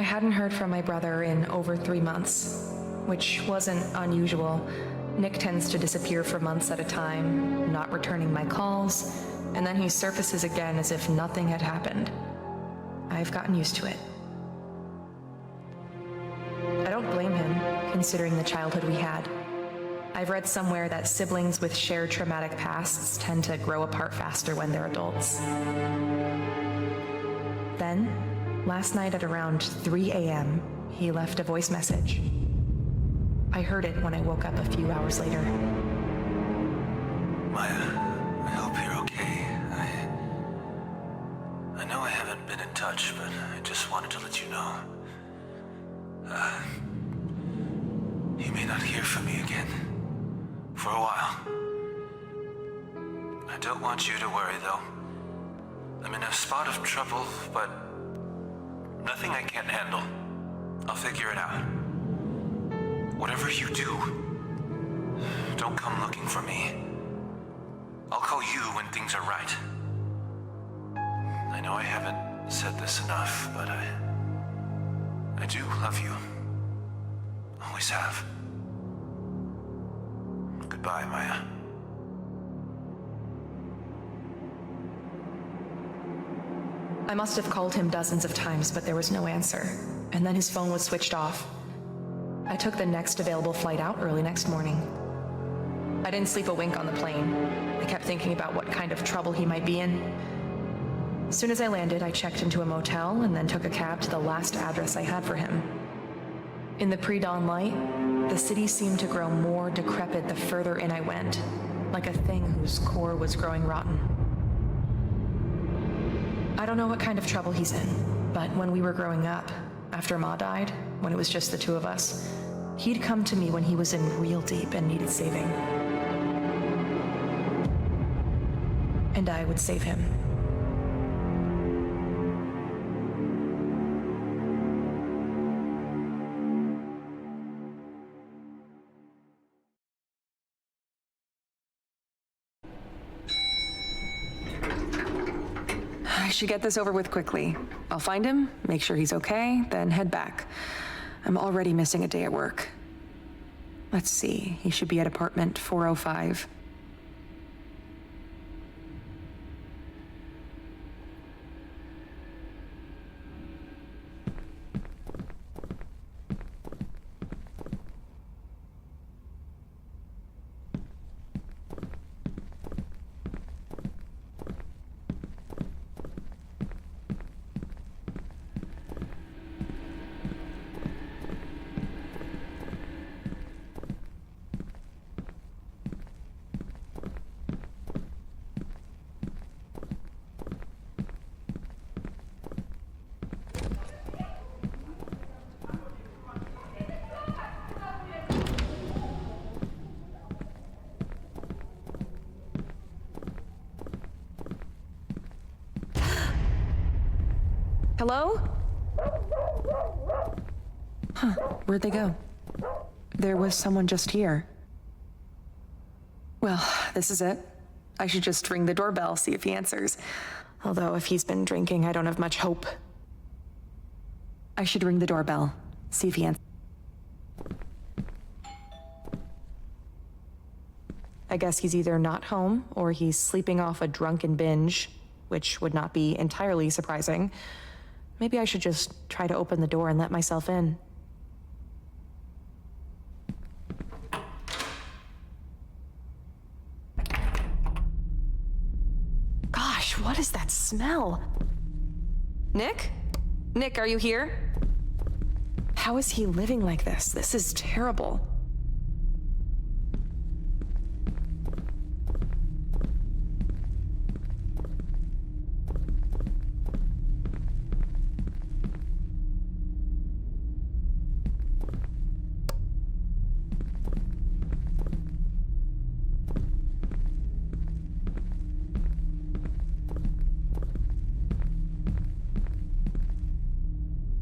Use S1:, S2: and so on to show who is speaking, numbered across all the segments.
S1: hadn't heard from my brother in over 3 months, which wasn't unusual. Nick tends to disappear for months at a time, not returning my calls, and then he surfaces again as if nothing had happened. I've gotten used to it. I don't blame him, considering the childhood we had. I've read somewhere that siblings with shared traumatic pasts tend to grow apart faster when they're adults. Then, last night at around 3 a.m., he left a voice message. I heard it when I woke up a few hours later.
S2: Maya, I hope you're okay. I know I haven't been in touch, but I just wanted to let you know. You may not hear from me again. For a while. I don't want you to worry, though. I'm in a spot of trouble, but nothing I can't handle. I'll figure it out. Whatever you do, don't come looking for me. I'll call you when things are right. I know I haven't said this enough, but I do love you. Always have. Goodbye, Maya.
S1: I must have called him dozens of times, but there was no answer, and then his phone was switched off. I took the next available flight out early next morning. I didn't sleep a wink on the plane. I kept thinking about what kind of trouble he might be in. As soon as I landed, I checked into a motel and then took a cab to the last address I had for him. In the pre-dawn light, the city seemed to grow more decrepit the further in I went, like a thing whose core was growing rotten. I don't know what kind of trouble he's in, but when we were growing up, after Ma died, when it was just the two of us, he'd come to me when he was in real deep and needed saving. And I would save him. I should get this over with quickly. I'll find him, make sure he's okay, then head back. I'm already missing a day at work. Let's see, he should be at apartment 405. Hello? Huh, where'd they go? There was someone just here. Well, this is it. I should just ring the doorbell, see if he answers. Although if he's been drinking, I don't have much hope. I should ring the doorbell, see if he answers. I guess he's either not home, or he's sleeping off a drunken binge, which would not be entirely surprising. Maybe I should just try to open the door and let myself in. Gosh, what is that smell? Nick? Nick, are you here? How is he living like this? This is terrible.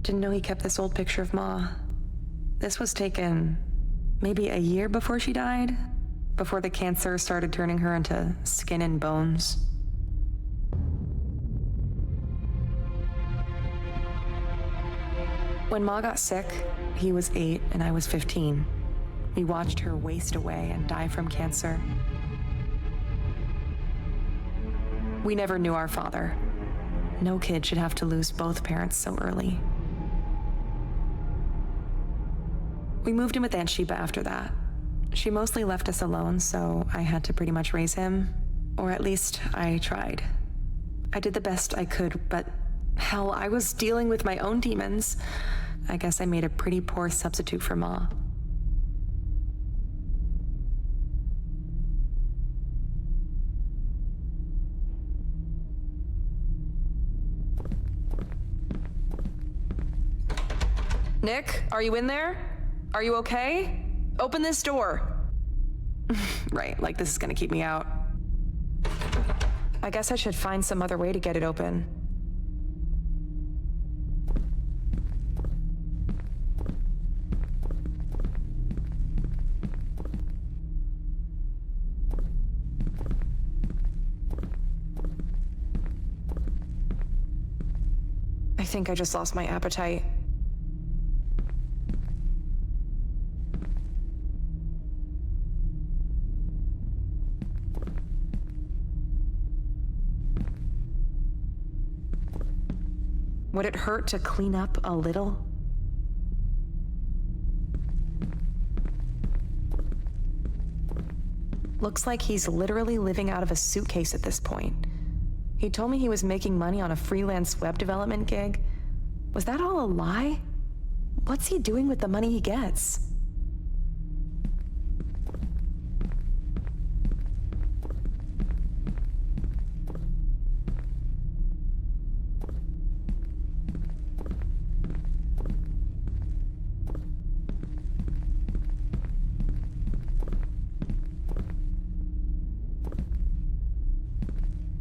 S1: Didn't know he kept this old picture of Ma. This was taken maybe a year before she died, before the cancer started turning her into skin and bones. When Ma got sick, he was 8 and I was 15. We watched her waste away and die from cancer. We never knew our father. No kid should have to lose both parents so early. We moved in with Aunt Sheba after that. She mostly left us alone, so I had to pretty much raise him. Or at least I tried. I did the best I could, but hell, I was dealing with my own demons. I guess I made a pretty poor substitute for Ma. Nick, are you in there? Are you okay? Open this door. Right, like this is gonna keep me out. I guess I should find some other way to get it open. I think I just lost my appetite. Would it hurt to clean up a little? Looks like he's literally living out of a suitcase at this point. He told me he was making money on a freelance web development gig. Was that all a lie? What's he doing with the money he gets?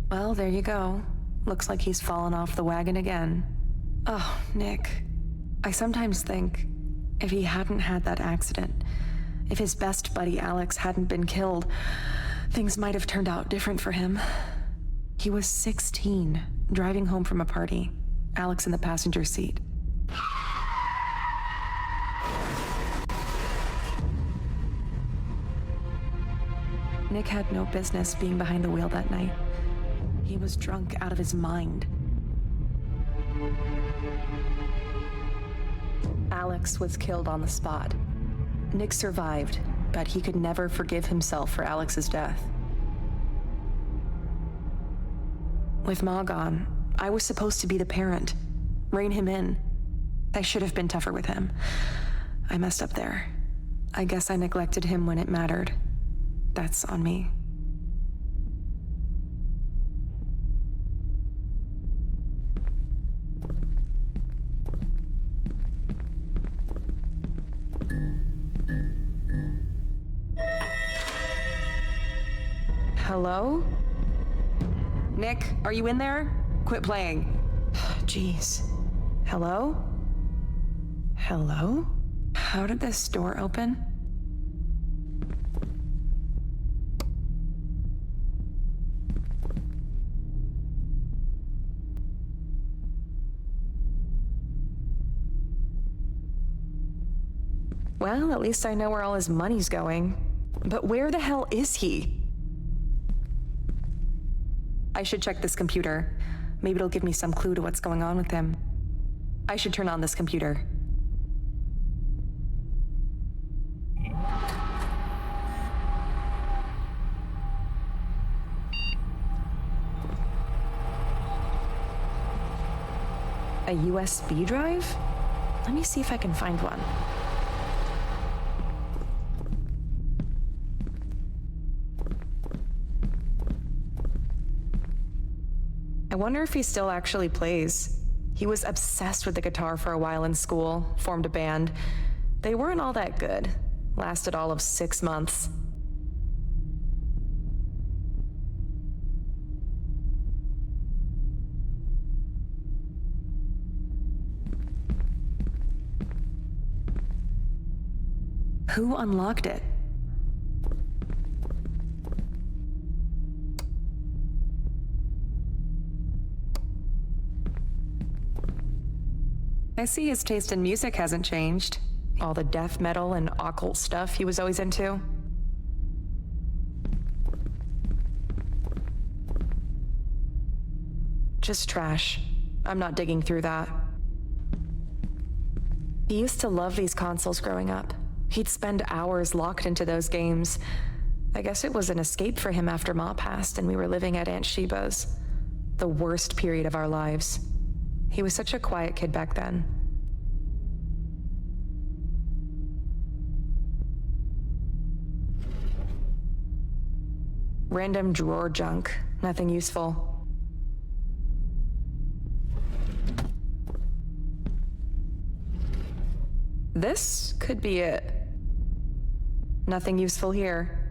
S1: Well, there you go. Looks like he's fallen off the wagon again. Oh, Nick. I sometimes think, if he hadn't had that accident, if his best buddy Alex hadn't been killed, things might have turned out different for him. He was 16, driving home from a party. Alex in the passenger seat. Nick had no business being behind the wheel that night. He was drunk out of his mind. Alex was killed on the spot. Nick survived, but he could never forgive himself for Alex's death. With Ma gone, I was supposed to be the parent, rein him in. I should have been tougher with him. I messed up there. I guess I neglected him when it mattered. That's on me. Hello? Nick, are you in there? Quit playing. Jeez. Hello? Hello? How did this door open? Well, at least I know where all his money's going. But where the hell is he? I should check this computer. Maybe it'll give me some clue to what's going on with him. I should turn on this computer. A USB drive? Let me see if I can find one. I wonder if he still actually plays. He was obsessed with the guitar for a while in school, formed a band. They weren't all that good. Lasted all of 6 months. Who unlocked it? I see his taste in music hasn't changed. All the death metal and occult stuff he was always into. Just trash. I'm not digging through that. He used to love these consoles growing up. He'd spend hours locked into those games. I guess it was an escape for him after Ma passed and we were living at Aunt Sheba's. The worst period of our lives. He was such a quiet kid back then. Random drawer junk, nothing useful. This could be it. Nothing useful here.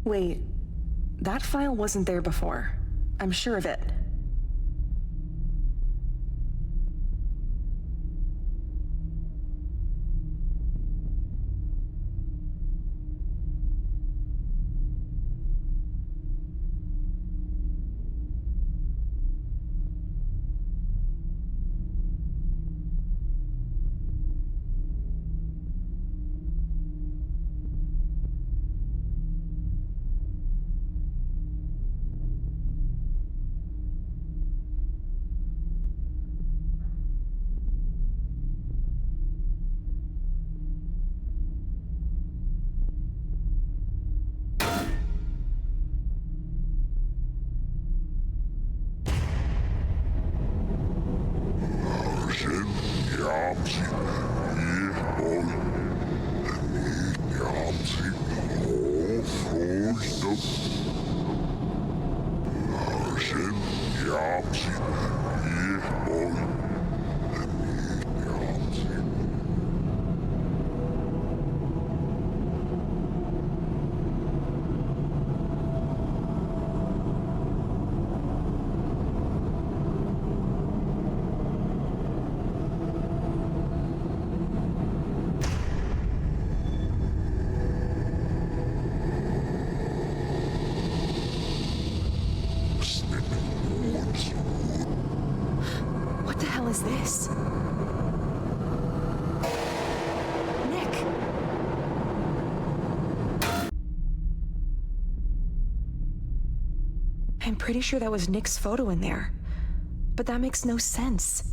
S1: Wait, that file wasn't there before. I'm sure of it. What the hell is this? Nick! I'm pretty sure that was Nick's photo in there. But that makes no sense.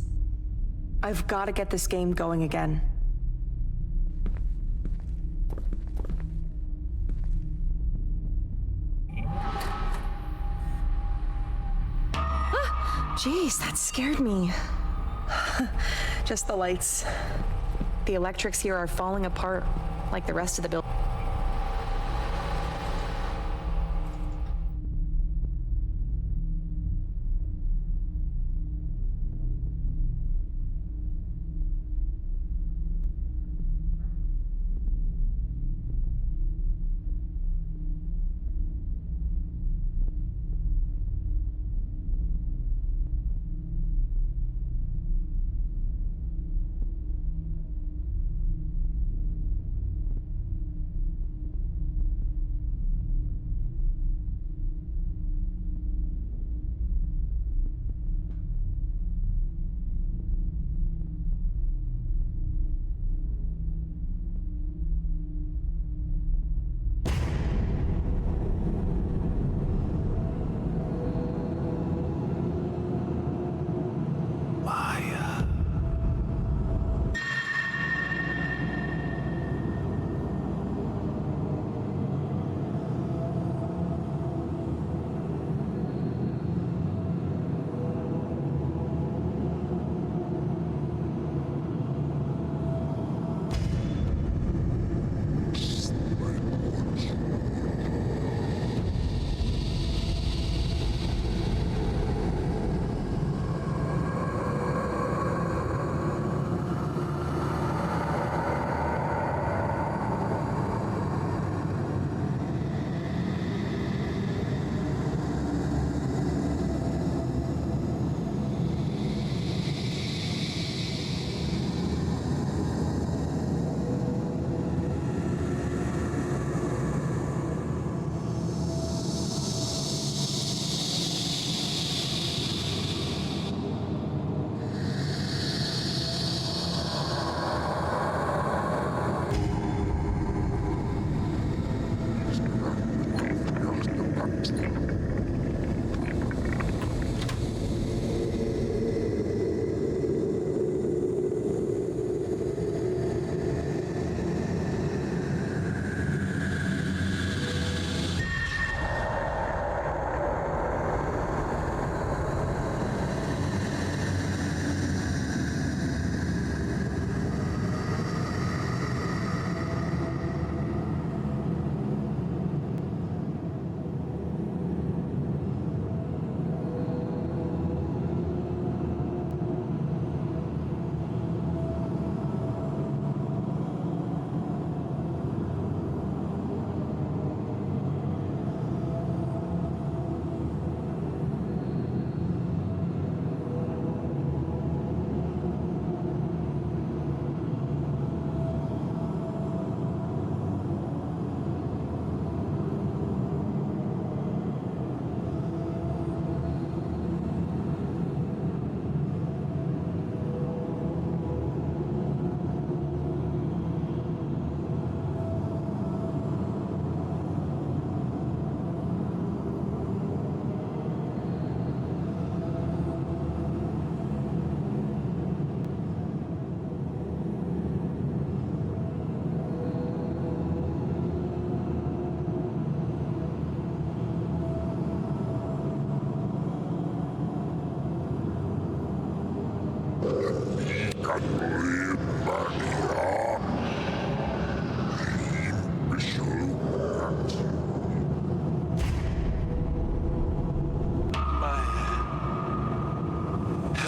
S1: I've got to get this game going again. Jeez, that scared me. Just the lights. The electrics here are falling apart, like the rest of the building.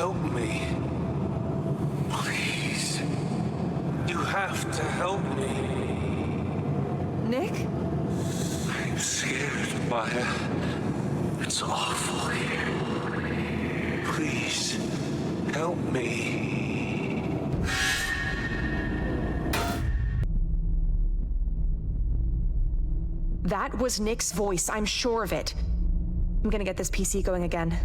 S2: Help me. Please. You have to help me.
S1: Nick?
S2: I'm scared, Maya. It's awful here. Please, help me.
S1: That was Nick's voice, I'm sure of it. I'm gonna get this PC going again.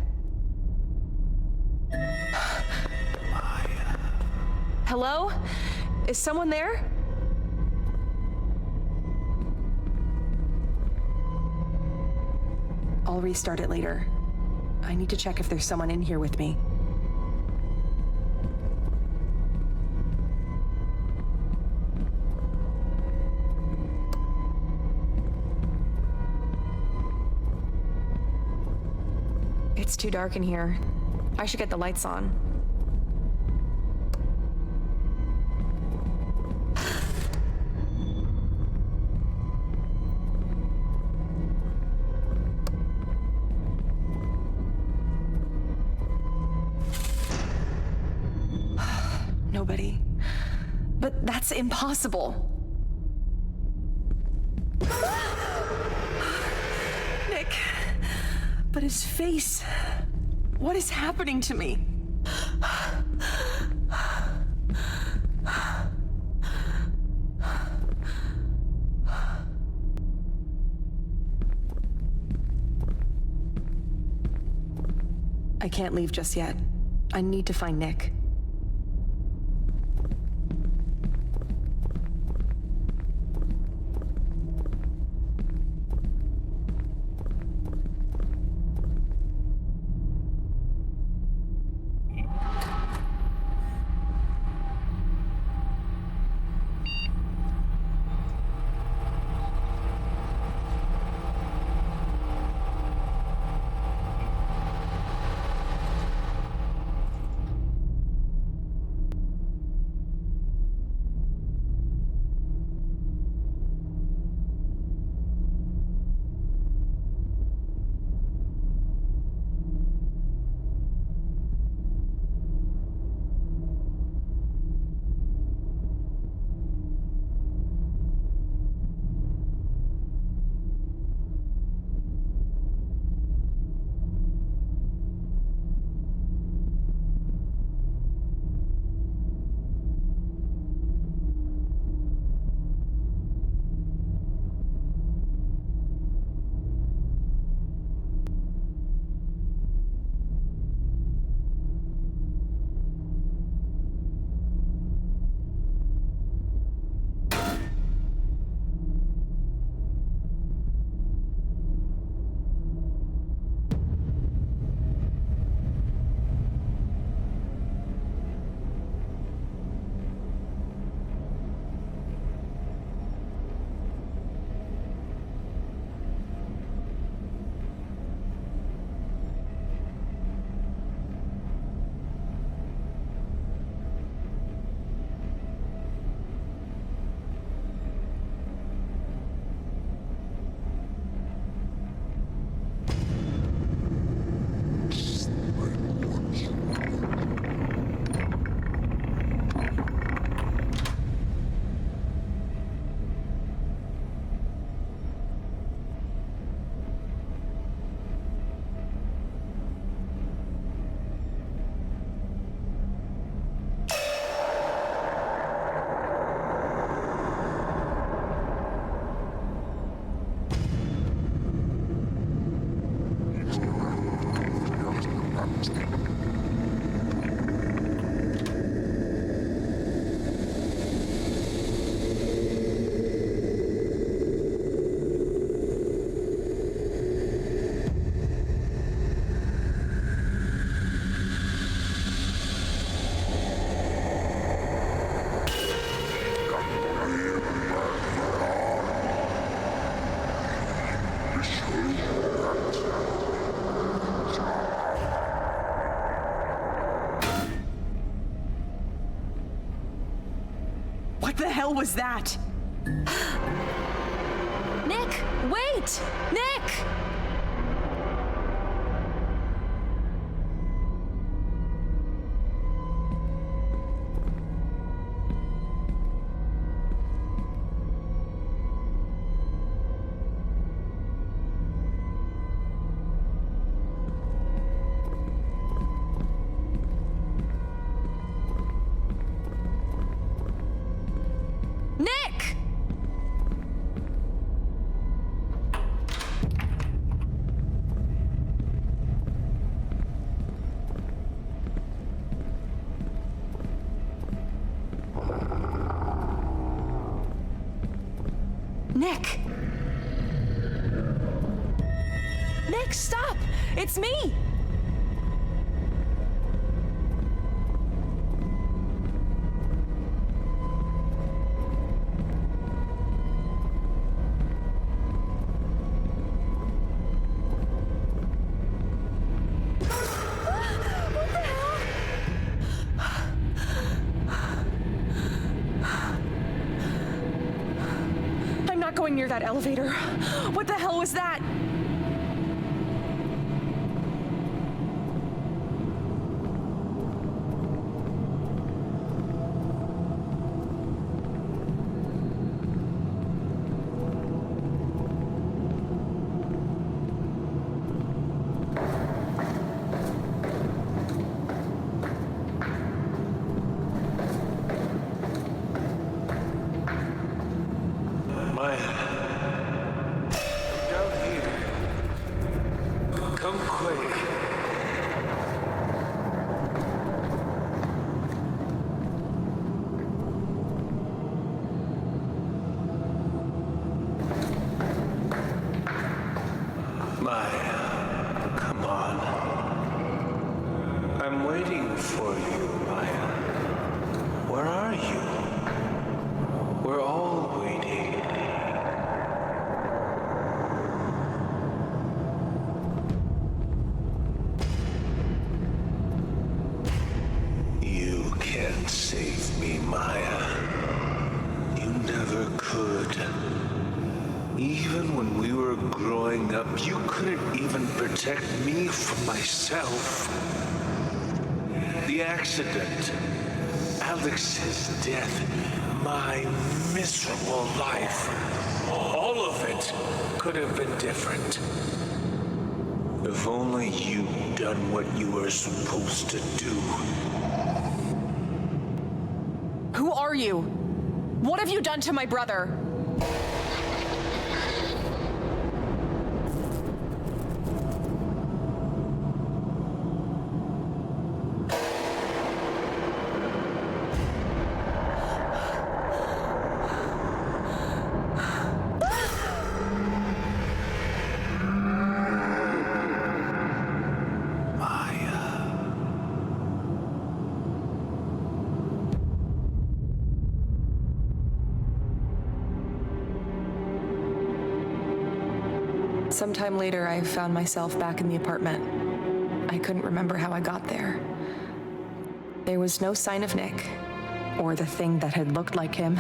S1: Hello? Is someone there? I'll restart it later. I need to check if there's someone in here with me. It's too dark in here. I should get the lights on. Nobody. But that's impossible. Nick. But his face. What is happening to me? I can't leave just yet. I need to find Nick.
S3: hell was that?
S1: Nick, wait! Nick! Nick! Nick! Nick, stop! It's me! I'm not going near that elevator. What the hell was that?
S2: Maya, down here. Come quick. Maya, come on. I'm waiting for you, Maya. Where are you? We're all waiting. You can't save me, Maya. You never could. Even when we were growing up, you couldn't even protect me from myself. The accident, Alex's death, my miserable life, all of it could have been different. If only you'd done what you were supposed to do.
S1: Who are you? What have you done to my brother? Sometime later, I found myself back in the apartment. I couldn't remember how I got there. There was no sign of Nick, or the thing that had looked like him.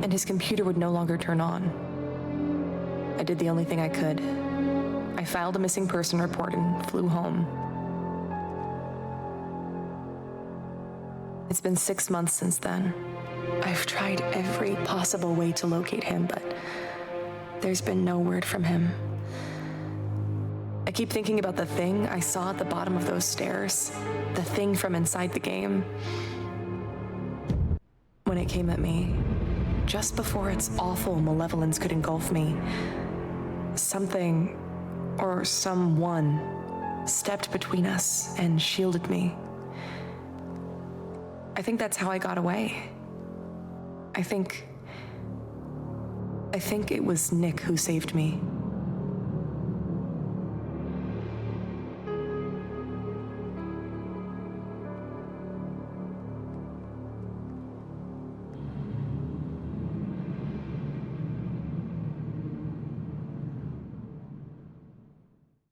S1: And his computer would no longer turn on. I did the only thing I could. I filed a missing person report and flew home. It's been 6 months since then. I've tried every possible way to locate him, but there's been no word from him. I keep thinking about the thing I saw at the bottom of those stairs, the thing from inside the game. When it came at me, just before its awful malevolence could engulf me, something or someone stepped between us and shielded me. I think that's how I got away. I think it was Nick who saved me.